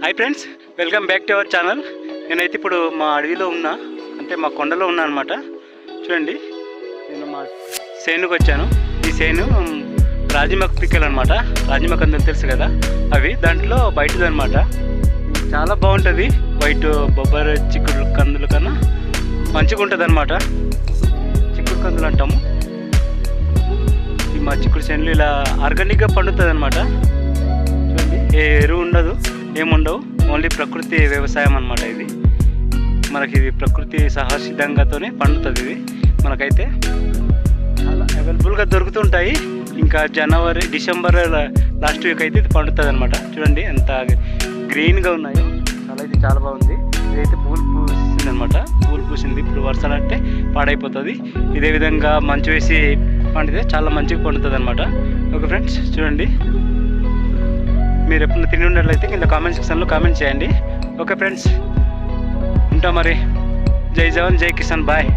Hi friends, welcome back to our channel. నేనైతే ఇప్పుడు మా అడవిలో ఉన్నా, అంటే మా కొండలో ఉన్నా అనమాట. చూడండి, నేను మా సేనుకు వచ్చాను. ఈ సేను రాజిమక్క పిక్కలు అనమాట. రాజిమక్క అందరూ తెలుసు కదా, అవి దాంట్లో బయటది అనమాట. చాలా బాగుంటుంది. వైట్ బొబ్బరి చిక్కుడు కందుల కన్నా మంచిగా ఉంటుంది అనమాట. చిక్కుడు కందులు అంటాము. మా చిక్కుడు చేనులు ఇలా ఆర్గానిక్గా పండుతుంది అనమాట. చూడండి, ఏ ఎరువు ఉండదు, ఏముండవు, ఓన్లీ ప్రకృతి వ్యవసాయం అనమాట. ఇది మనకి ఇది ప్రకృతి సహసిద్ధంగాతోనే పండుతుంది. ఇది మనకైతే చాలా అవైలబుల్గా దొరుకుతుంటాయి. ఇంకా జనవరి డిసెంబర్ లాస్ట్ వీక్ అయితే ఇది పండుతుంది అనమాట. చూడండి ఎంత గ్రీన్గా ఉన్నాయో, చాలా బాగుంది. ఇదైతే పూలు పూసింది అనమాట. పూలు పూసింది. ఇప్పుడు వర్షాలు అంటే పాడైపోతుంది. ఇదే విధంగా మంచు వేసి పండితే చాలా మంచిగా పండుతుంది అనమాట. ఓకే ఫ్రెండ్స్, చూడండి, మీరు ఎప్పుడు తిని ఉన్నట్లయితే కింద కామెంట్ సెక్షన్లో కామెంట్ చేయండి. ఓకే ఫ్రెండ్స్, ఉంటాం మరి. జై జవాన్, జై కిసాన్, బాయ్.